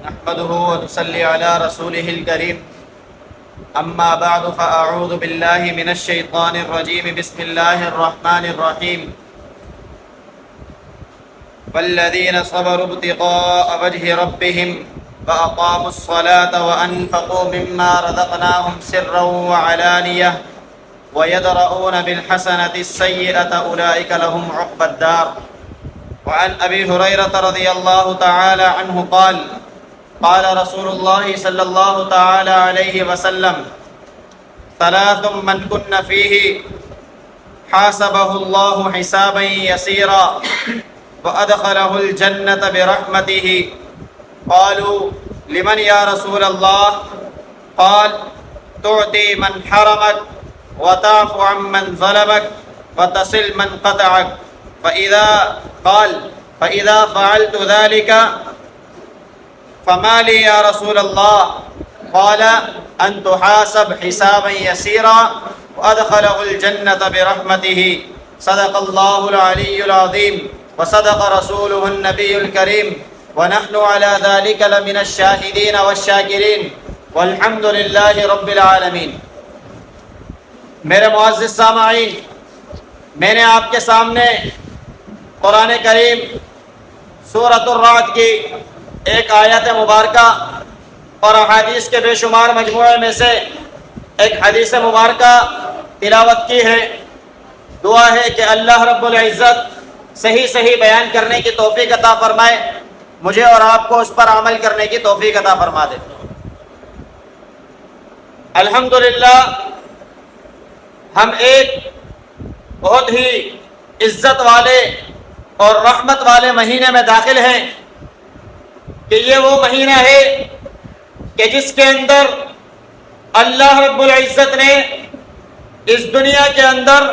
نحمده ونصلي على رسوله الكريم أما بعد فأعوذ بالله من الشيطان الرجيم بسم الله الرحمن الرحيم والذين صبروا ابتغاء وجه ربهم وأقاموا الصلاة وأنفقوا مما رزقناهم سرا وعلانية ويدرؤون بالحسنة السيئة أولئك لهم عقبى الدار. وعن أبي هريرة رضي الله تعالى عنه قال قال رسول الله صلى الله تعالى عليه وسلم ثلاث من كن فيه حاسبه الله حسابا يسيرا وأدخله الجنة برحمته. قالوا لمن يا رسول الله؟ قال تعطي من حرمك وتعفو عن من ظلمك وتصل من قطعك. فإذا فعلت ذلك فما لي يا رسول الله؟ قال أن تحاسب حسابا يسيرا وأدخله الجنة برحمته. صدق الله العلي العظيم وصدق رسوله النبي الكريم ونحن على ذلك لمن الشاهدين والشاكرين والحمد لله رب العالمین. میرے معزز سامعین، میں نے آپ کے سامنے قرآن کریم سورۃ الرعد کی ایک آیت مبارکہ اور احادیث کے بے شمار مجموعے میں سے ایک حدیث مبارکہ تلاوت کی ہے. دعا ہے کہ اللہ رب العزت صحیح بیان کرنے کی توفیق عطا فرمائے، مجھے اور آپ کو اس پر عمل کرنے کی توفیق عطا فرما دے. الحمدللہ ہم ایک بہت ہی عزت والے اور رحمت والے مہینے میں داخل ہیں کہ یہ وہ مہینہ ہے کہ جس کے اندر اللہ رب العزت نے اس دنیا کے اندر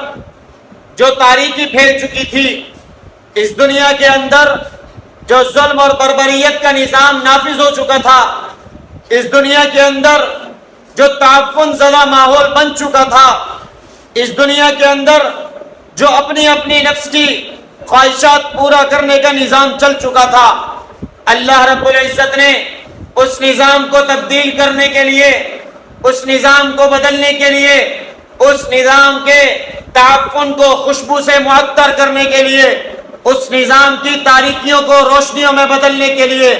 جو تاریکی پھیل چکی تھی، اس دنیا کے اندر جو ظلم اور بربریت کا نظام نافذ ہو چکا تھا، اس دنیا کے اندر جو تعفن زدہ ماحول بن چکا تھا، اس دنیا کے اندر جو اپنی نفس کی خواہشات پورا کرنے کا نظام چل چکا تھا، اللہ رب العزت نے اس نظام کو تبدیل کرنے کے لیے، اس نظام کو بدلنے کے لیے، اس نظام کے تعفن کو خوشبو سے معطر کرنے کے لیے، اس نظام کی تاریکیوں کو روشنیوں میں بدلنے کے لیے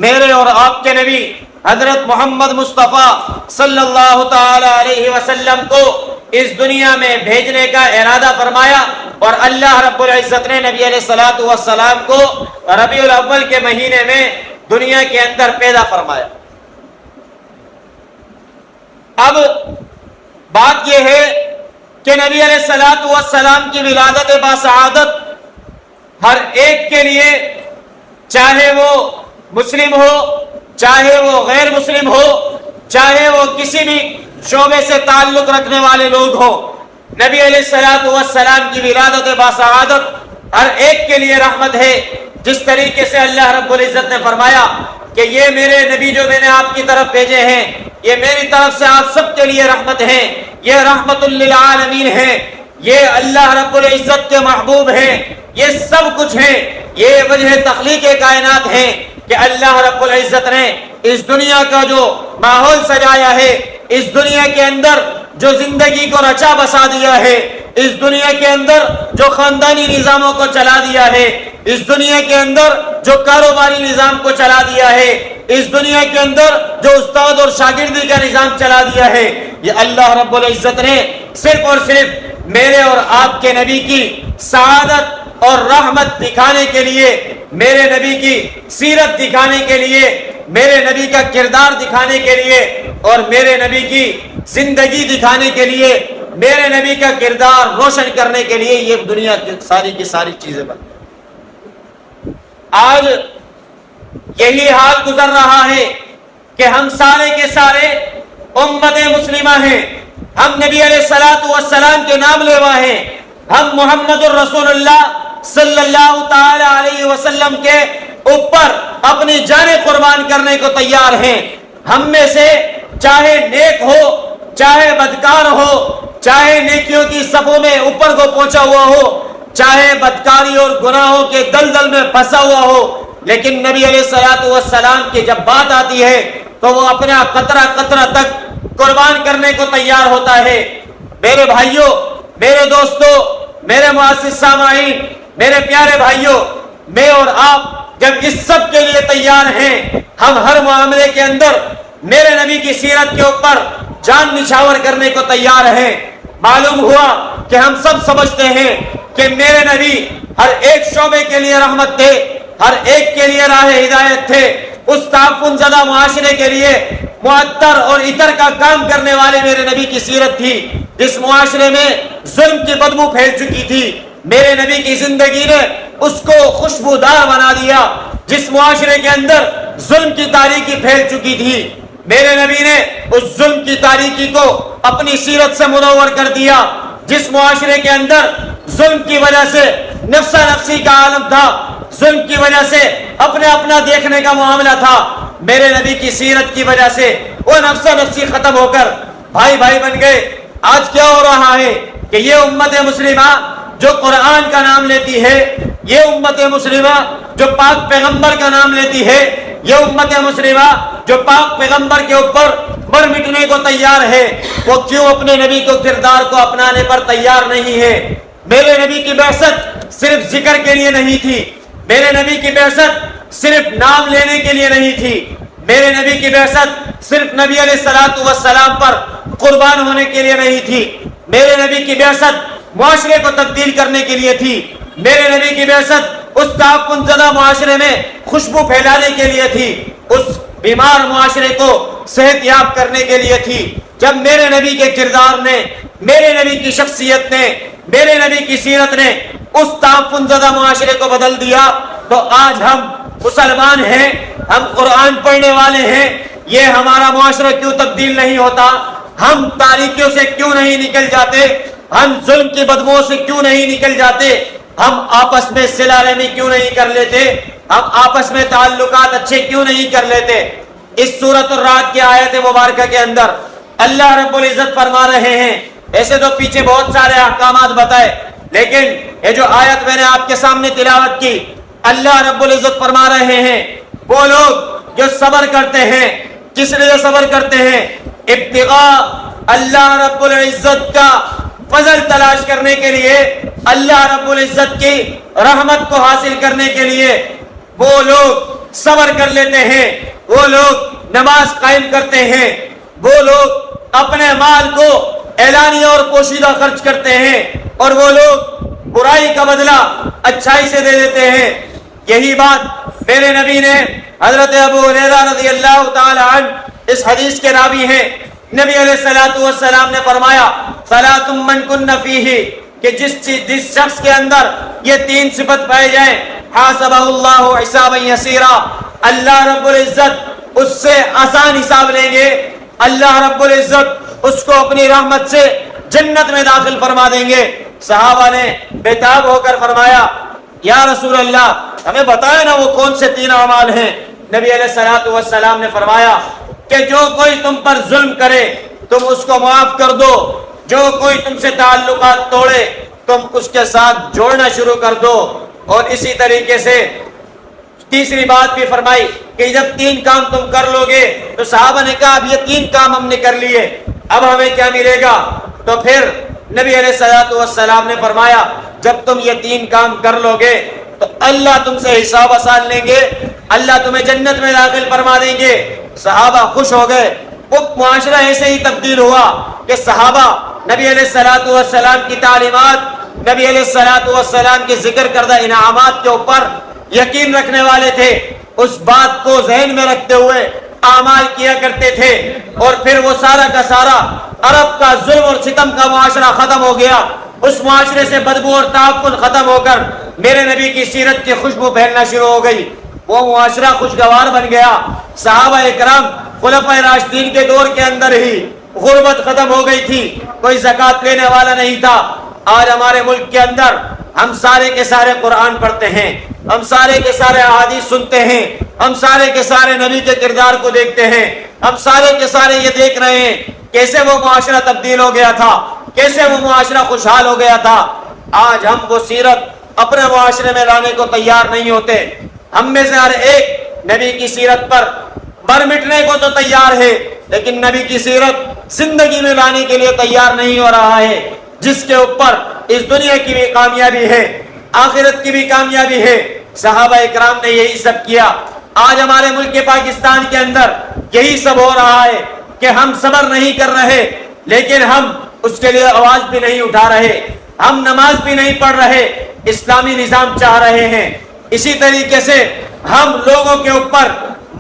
میرے اور آپ کے نبی حضرت محمد مصطفیٰ صلی اللہ تعالی علیہ وسلم کو اس دنیا میں بھیجنے کا ارادہ فرمایا، اور اللہ رب العزت نے نبی علیہ الصلوۃ والسلام کو ربیع الاول کے مہینے میں دنیا کے اندر پیدا فرمایا. اب بات یہ ہے کہ نبی علیہ الصلوۃ والسلام کی ولادت باسعادت ہر ایک کے لیے، چاہے وہ مسلم ہو، چاہے وہ غیر مسلم ہو، چاہے وہ کسی بھی شعبے سے تعلق رکھنے والے لوگ ہوں، نبی علیہ الصلوۃ والسلام کی ولادت باسعادت ہر ایک کے لیے رحمت ہے. جس طریقے سے اللہ رب العزت نے فرمایا کہ یہ میرے نبی جو میں نے آپ کی طرف بھیجے ہیں، یہ میری طرف سے آپ سب کے لیے رحمت ہیں، یہ رحمت للعالمین ہیں، یہ اللہ رب العزت کے محبوب ہیں، یہ سب کچھ ہیں، یہ وجہ تخلیق کائنات ہیں کہ اللہ رب العزت نے اس دنیا کا جو ماحول سجایا ہے، اس دنیا کے اندر جو زندگی کو رچا بسا دیا ہے، اس دنیا کے اندر جو خاندانی نظاموں کو چلا دیا ہے، اس دنیا کے اندر جو کاروباری نظام کو چلا دیا ہے، اس دنیا کے اندر جو استاد اور شاگردی کا نظام چلا دیا ہے، یہ اللہ رب العزت نے صرف اور صرف میرے اور آپ کے نبی کی سعادت اور رحمت دکھانے کے لیے، میرے نبی کی سیرت دکھانے کے لیے، میرے نبی کا کردار دکھانے کے لیے، اور میرے نبی کی زندگی دکھانے کے لیے، میرے نبی کا کردار روشن کرنے کے لیے یہ دنیا کی ساری چیزیں بن. آج یہی حال گزر رہا ہے کہ ہم سارے کے سارے امت مسلمہ ہیں، ہم نبی علیہ الصلوۃ والسلام کے نام لیوا ہیں، ہم محمد الرسول اللہ صلی اللہ تعالی علیہ وسلم کے اوپر اپنی جانیں قربان کرنے کو تیار ہیں. ہم میں سے چاہے نیک ہو، چاہے بدکار ہو، چاہے نیکیوں کی صفوں میں اوپر کو پہنچا ہوا ہو، چاہے بدکاری اور گناہوں کے دلدل میں پھنسا ہوا ہو، لیکن نبی علیہ الصلوۃ والسلام کی جب بات آتی ہے تو وہ اپنا قطرہ قطرہ تک قربان کرنے کو تیار ہوتا ہے۔ میرے بھائیوں، میرے دوستوں، میرے معزز سامعین، میرے پیارے بھائیوں، میں اور آپ جب اس سب کے لیے تیار ہیں، ہم ہر معاملے کے اندر میرے نبی کی سیرت کے اوپر جان نچھاور کرنے کو تیار ہیں۔ معلوم ہوا کہ ہم سب سمجھتے ہیں کہ میرے نبی ہر ایک شعبے کے لیے رحمت تھے، ہر ایک کے لیے راہ ہدایت تھے۔ اس تعفن زدہ معاشرے کے لیے معطر اور عطر کا کام کرنے والے میرے نبی کی سیرت تھی۔ جس معاشرے میں ظلم کی بدبو پھیل چکی تھی، میرے نبی کی زندگی نے اس کو خوشبودار بنا دیا۔ جس معاشرے کے اندر ظلم کی تاریکی پھیل چکی تھی، میرے نبی نے اس ظلم کی تاریکی کو اپنی سیرت سے منور کر دیا۔ جس معاشرے کے اندر ظلم کی وجہ سے نفسا نفسی کا عالم تھا، ظلم کی وجہ سے اپنے اپنا دیکھنے کا معاملہ تھا، میرے نبی کی سیرت کی وجہ سے وہ نفسا نفسی ختم ہو کر بھائی بھائی بن گئے۔ آج کیا ہو رہا ہے کہ یہ امت مسلمہ جو قرآن کا نام لیتی ہے، یہ امت مسلمہ جو پاک پیغمبر کا نام لیتی ہے، یہ امت مسلمہ جو پاک پیغمبر کے اوپر مر مٹنے کو تیار ہے، وہ کیوں اپنے نبی کو کردار کو اپنانے پر تیار نہیں ہے؟ میرے نبی کی بعثت صرف ذکر کے لیے نہیں تھی، میرے نبی کی بعثت صرف نام لینے کے لیے نہیں تھی، میرے نبی کی بعثت صرف نبی علیہ الصلوۃ والسلام پر قربان ہونے کے لیے نہیں تھی، میرے نبی کی بعثت معاشرے کو تبدیل کرنے کے لیے تھی، میرے نبی کی بعثت اس تعفن زدہ معاشرے میں خوشبو پھیلانے کے لیے تھی، اس بیمار معاشرے کو صحت یاب کرنے کے لیے تھی۔ جب میرے نبی کے کردار نے، میرے نبی کی شخصیت نے، میرے نبی کی سیرت نے اس تعفن زدہ معاشرے کو بدل دیا، تو آج ہم مسلمان ہیں، ہم قرآن پڑھنے والے ہیں، یہ ہمارا معاشرہ کیوں تبدیل نہیں ہوتا؟ ہم تاریکیوں سے کیوں نہیں نکل جاتے؟ ہم ظلم کی بدبوؤں سے کیوں نہیں نکل جاتے؟ ہم آپس میں صلہ رحمی کیوں نہیں کر لیتے؟ ہم آپس میں تعلقات اچھے کیوں نہیں کر لیتے؟ اس سورۃ الرعد کی آیت مبارکہ کے اندر اللہ رب العزت فرما رہے ہیں، ایسے تو پیچھے بہت سارے احکامات بتائے، لیکن یہ جو آیت میں نے آپ کے سامنے تلاوت کی، اللہ رب العزت فرما رہے ہیں وہ لوگ جو صبر کرتے ہیں، کس لیے صبر کرتے ہیں؟ ابتغاء اللہ رب العزت کا فضل تلاش کرنے کے لیے، اللہ رب العزت کی رحمت کو حاصل کرنے کے لیے وہ لوگ صبر کر لیتے ہیں، وہ لوگ نماز قائم کرتے ہیں، وہ لوگ اپنے مال کو اعلانیہ اور پوشیدہ خرچ کرتے ہیں، اور وہ لوگ برائی کا بدلہ اچھائی سے دے دیتے ہیں۔ یہی بات میرے نبی نے حضرت ابو ہریرہ رضی اللہ تعالی عنہ اس حدیث کے راوی ہیں، نبی علیہ الصلوۃ والسلام نے فرمایا ثلاث من کن فیہ، کہ جس شخص کے اندر یہ تین صفت پائے جائیں، حاسبہ اللہ حسابا یسیرا، اللہ رب العزت اس سے آسان حساب لیں گے، اللہ رب العزت اس کو اپنی رحمت سے جنت میں داخل فرما دیں گے۔ صحابہ نے بےتاب ہو کر فرمایا یا رسول اللہ ہمیں بتائے نا وہ کون سے تین اعمال ہیں؟ نبی علیہ الصلوۃ والسلام نے فرمایا کہ جو کوئی تم پر ظلم کرے تم اس کو معاف کر دو، جو کوئی تم سے تعلقات توڑے تم اس کے ساتھ جوڑنا شروع کر دو، اور اسی طریقے سے تیسری بات بھی فرمائی کہ جب تین کام تم کر لو گے، تو صحابہ نے کہا اب یہ تین کام ہم نے کر لیے، اب ہمیں کیا ملے گا؟ تو پھر نبی علیہ الصلوۃ والسلام نے فرمایا جب تم یہ تین کام کر لو گے تو اللہ تم سے حساب آسان لیں گے، اللہ تمہیں جنت میں داخل فرما دیں گے۔ صحابہ خوش ہو گئے۔ وہ معاشرہ ایسے ہی تبدیل ہوا کہ صحابہ نبی علیہ الصلوۃ والسلام کی تعلیمات، نبی علیہ الصلوۃ والسلام کے ذکر کردہ انعامات کے اوپر یقین رکھنے والے تھے، اس بات کو ذہن میں رکھتے ہوئے اعمال کیا کرتے تھے، اور پھر وہ سارا کا سارا عرب کا ظلم اور ستم کا معاشرہ ختم ہو گیا۔ اس معاشرے سے بدبو اور تعفن ختم ہو کر میرے نبی کی سیرت کی خوشبو پھیلنا شروع ہو گئی، وہ معاشرہ خوشگوار بن گیا۔ صحابہ اکرام خلفائے راشدین کے دور کے اندر ہی غربت ختم ہو گئی تھی، کوئی زکوٰۃ لینے والا نہیں تھا۔ آج ہمارے ملک کے اندر ہم سارے کے سارے قرآن پڑھتے ہیں، ہم سارے کے سارے احادیث سنتے ہیں، ہم سارے کے سارے نبی کے کردار کو دیکھتے ہیں، ہم سارے کے سارے یہ دیکھ رہے ہیں کیسے وہ معاشرہ تبدیل ہو گیا تھا، کیسے وہ معاشرہ خوشحال ہو گیا تھا۔ آج ہم وہ سیرت اپنے معاشرے میں لانے کو تیار نہیں ہوتے۔ ہم میں سے ہر ایک نبی کی سیرت پر مر مٹنے کو تو تیار ہے، لیکن نبی کی سیرت زندگی میں لانے کے لیے تیار نہیں ہو رہا ہے، جس کے اوپر اس دنیا کی بھی کامیابی ہے، آخرت کی بھی کامیابی ہے۔ صحابہ اکرام نے یہی سب کیا۔ آج ہمارے ملک پاکستان کے اندر یہی سب ہو رہا ہے کہ ہم صبر نہیں کر رہے، لیکن ہم اس کے لیے آواز بھی نہیں اٹھا رہے، ہم نماز بھی نہیں پڑھ رہے، اسلامی نظام چاہ رہے ہیں۔ اسی طریقے سے ہم لوگوں کے اوپر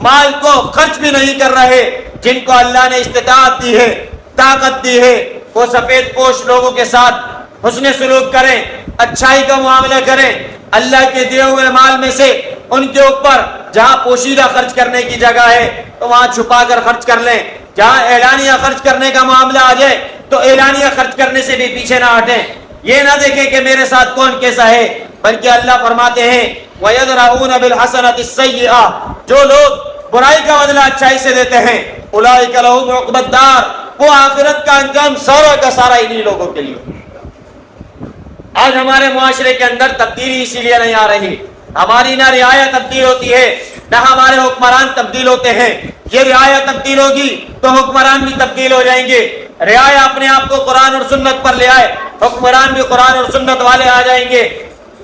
مال کو خرچ بھی نہیں کر رہے، جن کو اللہ نے استطاعت دی ہے، طاقت دی ہے، وہ سفید پوش لوگوں کے ساتھ حسن سلوک کریں، اچھائی کا معاملہ کریں، اللہ کے دیے ہوئے مال میں سے ان کے اوپر جہاں پوشیدہ خرچ کرنے کی جگہ ہے تو وہاں چھپا کر خرچ کر لیں، جہاں اعلانیہ خرچ کرنے کا معاملہ آ جائے تو اعلانیہ خرچ کرنے سے بھی پیچھے نہ ہٹیں۔ یہ نہ دیکھیں کہ میرے ساتھ کون کیسا ہے، بلکہ اللہ فرماتے ہیں وَيَدْرَؤُونَ بِالْحَسَنَةِ السَّيِّئَةِ، جو لوگ برائی کا بدلہ اچھائی سے دیتے ہیں، اولئک لہم عقبی الدار، وہ آخرت کا انجام سارا کا سارا انہی لوگوں کے لیے۔ آج ہمارے معاشرے کے اندر تبدیلی اسی لیے نہیں آ رہی، ہماری نہ رعایا تبدیل ہوتی ہے، نہ ہمارے حکمران تبدیل ہوتے ہیں۔ یہ رعایا تبدیل ہوگی تو حکمران بھی تبدیل ہو جائیں گے۔ رعایا اپنے آپ کو قرآن اور سنت پر لے آئے، حکمران بھی قرآن اور سنت والے آ جائیں گے۔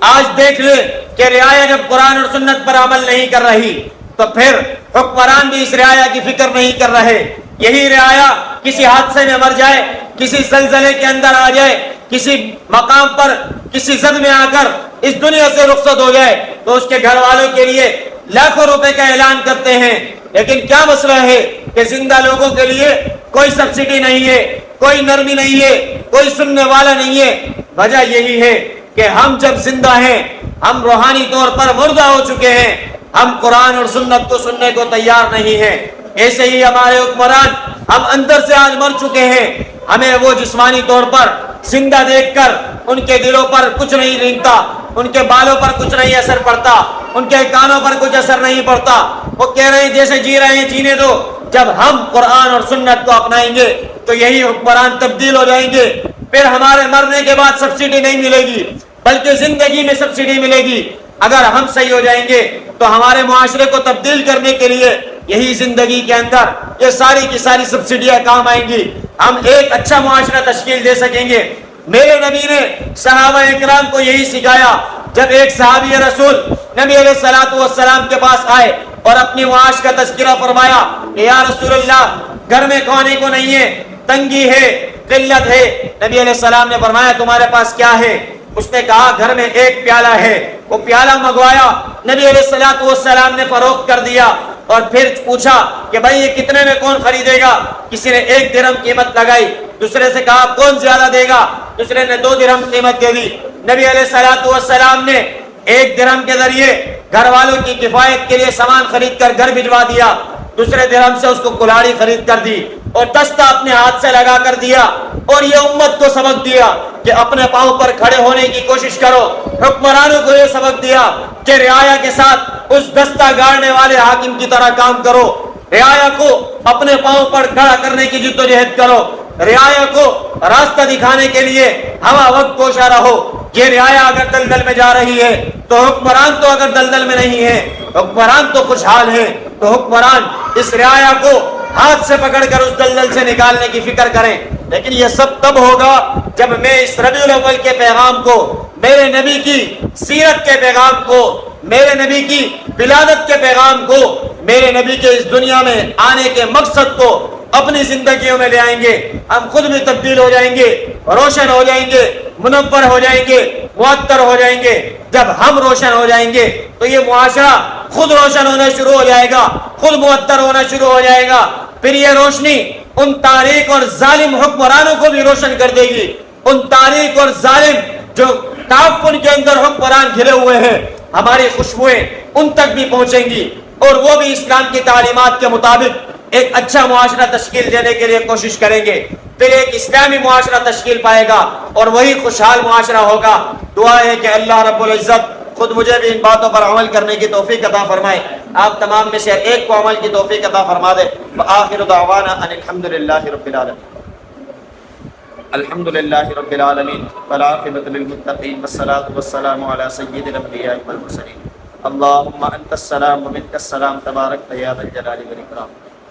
آج دیکھ لیں کہ رعایا جب قرآن اور سنت پر عمل نہیں کر رہی تو پھر حکمران بھی اس رعایا کی فکر نہیں کر رہے۔ یہی رعایا کسی حادثے میں مر جائے، کسی زلزلے کے اندر آ جائے، کسی مقام پر کسی زد میں آ کر اس دنیا سے رخصت ہو جائے تو اس کے گھر والوں کے لیے لاکھوں روپے کا اعلان کرتے ہیں، لیکن کیا مسئلہ ہے کہ زندہ لوگوں کے لیے کوئی سبسڈی نہیں ہے، کوئی نرمی نہیں ہے، کوئی سننے والا نہیں ہے۔ وجہ یہی ہے کہ ہم جب زندہ ہیں، ہم روحانی طور پر مردہ ہو چکے ہیں، ہم قرآن اور سنت کو سننے کو تیار نہیں ہیں۔ ایسے ہی ہمارے حکمران، ہم اندر سے آج مر چکے ہیں، ہمیں وہ جسمانی طور پر زندہ دیکھ کر ان کے دلوں پر کچھ نہیں رینگتا، ان کے بالوں پر کچھ نہیں اثر پڑتا، ان کے کانوں پر کچھ اثر نہیں پڑتا۔ وہ کہہ رہے ہیں جیسے جی رہے ہیں جینے دو۔ جب ہم قرآن اور سنت کو اپنائیں گے تو یہی حکمران تبدیل ہو جائیں گے، پھر ہمارے مرنے کے بعد سبسڈی نہیں ملے گی بلکہ زندگی میں سبسڈی ملے گی۔ اگر ہم صحیح ہو جائیں گے تو ہمارے معاشرے کو تبدیل کرنے کے لیے یہی زندگی کے اندر یہ ساری کی ساری سبسڈیاں کام آئیں گی، ہم ایک اچھا معاشرہ تشکیل دے سکیں گے۔ میرے نبی نے صحابہ اکرام کو یہی سکھایا۔ جب ایک صحابی رسول نبی علیہ الصلوۃ والسلام کے پاس آئے اور اپنی معاش کا تذکرہ فرمایا کہ یا رسول اللہ، گھر میں کھانے کو نہیں ہے، تنگی ہے، قلت ہے۔ نبی علیہ السلام نے فرمایا تمہارے پاس کیا ہے؟ اس نے کہا گھر میں ایک پیالہ ہے۔ وہ پیالہ منگوایا، نبی علیہ الصلوۃ والسلام نے فروخت کر دیا اور پھر پوچھا کہ بھائی یہ کتنے میں کون خریدے گا؟ کسی نے 1 درہم قیمت لگائی، دوسرے سے کہا کون زیادہ دے گا؟ دوسرے نے 2 درہم قیمت دے دی۔ نبی علیہ الصلوۃ والسلام نے 1 درہم کے ذریعے گھر والوں کی کفایت کے لیے سامان خرید کر گھر بھجوا دیا، دوسرے درہم سے اس کو کلاڑی خرید کر دی اور دستہ اپنے ہاتھ سے لگا کر دیا، اور یہ امت کو سبق دیا کہ اپنے پاؤں پر کھڑے ہونے کی کوشش کرو۔ حکمرانوں کو یہ سبق دیا کہ رعایا کے ساتھ اس دستہ گاڑنے والے حاکم کی طرح کام کرو، رعایا کو اپنے پاؤں پر کھڑا کرنے کی جدوجہد کرو، رعایا کو راستہ دکھانے کے لیے ہوا وقت کوشاں رہو۔ یہ رعایا اگر دلدل میں جا رہی ہے تو حکمران تو اگر دلدل میں نہیں ہے، حکمران تو خوشحال ہے، تو حکمران اس رعایا کو ہاتھ سے پکڑ کر اس دلدل سے نکالنے کی فکر کریں۔ لیکن یہ سب تب ہوگا جب میں اس ربیع الاول کے پیغام کو، میرے نبی کی سیرت کے پیغام کو، میرے نبی کی ولادت کے پیغام کو، میرے نبی کے اس دنیا میں آنے کے مقصد کو اپنی زندگیوں میں لے آئیں گے۔ ہم خود بھی تبدیل ہو جائیں گے، روشن ہو جائیں گے، منور ہو جائیں گے، معطر ہو جائیں گے۔ جب ہم روشن ہو جائیں گے تو یہ معاشرہ خود روشن ہونا شروع ہو جائے گا، خود معطر ہونا شروع ہو جائے گا۔ پھر یہ روشنی ان تاریک اور ظالم حکمرانوں کو بھی روشن کر دے گی، ان تاریک اور ظالم جو تعفن کے اندر حکمران گھرے ہوئے ہیں، ہماری خوشبوئیں ان تک بھی پہنچیں گی اور وہ بھی اسلام کی تعلیمات کے مطابق ایک اچھا معاشرہ تشکیل دینے کے لیے کوشش کریں گے۔ پھر ایک اسلامی معاشرہ تشکیل پائے گا اور وہی خوشحال معاشرہ ہوگا۔ دعا ہے کہ اللہ رب العزت خود مجھے بھی ان باتوں پر عمل کرنے کی توفیق عطا فرمائے، آپ تمام میں سے ایک کو عمل کی توفیق عطا فرما دے۔ وآخر دعوانا ان الحمدللہ رب العالمین۔ الحمدللہ رب العالمین والعاقبۃ للمتقین والصلاۃ والسلام علی سید الانبیاء والمرسلین اللہم انت السلام و منک السلام تبارک یا ذا الجلال والاکرام۔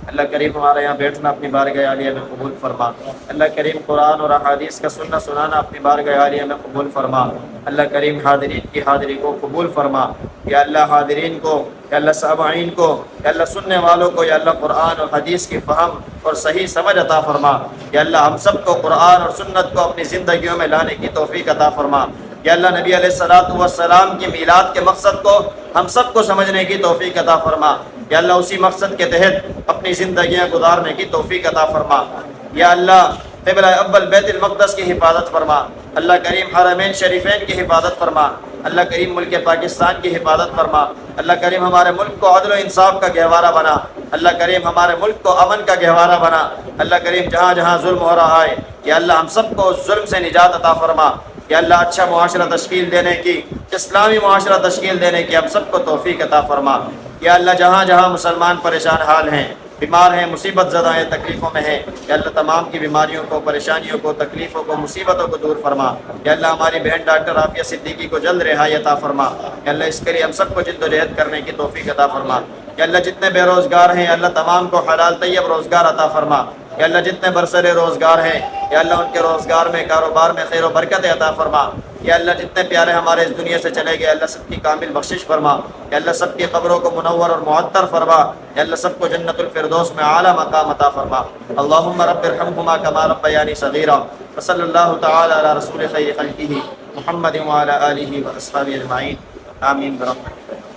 اللہ کریم ہمارے یہاں بیٹھنا اپنی بارگاہ عالیہ میں قبول فرما۔ اللہ کریم قرآن اور احادیث کا سننا سنانا اپنی بارگاہ عالیہ میں قبول فرما۔ اللہ کریم حاضرین کی حاضری کو قبول فرما۔ یا اللہ حاضرین کو، یا اللہ سامعین کو، یا اللہ سننے والوں کو، یا اللہ قرآن اور حدیث کی فہم اور صحیح سمجھ عطا فرما۔ یا اللہ ہم سب کو قرآن اور سنت کو اپنی زندگیوں میں لانے کی توفیق عطا فرما۔ یا اللہ نبی علیہ الصلوۃ والسلام کی میلاد کے مقصد کو ہم سب کو سمجھنے کی توفیق عطا فرما۔ یا اللہ اسی مقصد کے تحت اپنی زندگیاں گزارنے کی توفیق عطا فرما۔ یا اللہ قبلہ اول بیت المقدس کی حفاظت فرما۔ اللہ کریم حرمین شریفین کی حفاظت فرما۔ اللہ کریم ملک پاکستان کی حفاظت فرما۔ اللہ کریم ہمارے ملک کو عدل و انصاف کا گہوارہ بنا۔ اللہ کریم ہمارے ملک کو امن کا گہوارہ بنا۔ اللہ کریم جہاں جہاں ظلم ہو رہا ہے یا اللہ ہم سب کو اس ظلم سے نجات عطا فرما۔ یا اللہ اچھا معاشرہ تشکیل دینے کی، اسلامی معاشرہ تشکیل دینے کی ہم سب کو توفیق عطا فرما۔ یا اللہ جہاں جہاں مسلمان پریشان حال ہیں، بیمار ہیں، مصیبت زدہ ہیں، تکلیفوں میں ہیں، یا اللہ تمام کی بیماریوں کو، پریشانیوں کو، تکلیفوں کو، مصیبتوں کو دور فرما۔ یا اللہ ہماری بہن ڈاکٹر عافیہ صدیقی کو جلد رہائی عطا فرما۔ یا اللہ اس کے لیے ہم سب کو جد و جہد کرنے کی توفیق عطا فرما۔ یا اللہ جتنے بے روزگار ہیں اللہ تمام کو حلال طیب روزگار عطا فرما۔ یا اللہ جتنے برسر روزگار ہیں یا اللہ ان کے روزگار میں، کاروبار میں خیر و برکت عطا فرما۔ یا اللہ جتنے پیارے ہمارے اس دنیا سے چلے گئے اللہ سب کی کامل بخشش فرما۔ یا اللہ سب کی قبروں کو منور اور معطر فرما۔ یا اللہ سب کو جنت الفردوس میں اعلیٰ مقام عطا فرما۔ اللہم رب ارحمہما کما ربیانی صغیرا۔ وصلی اللہ تعالی علی رسول خیر خلقہ محمد وعلی آلہ واصحابہ اجمعین، آمین برحمتک۔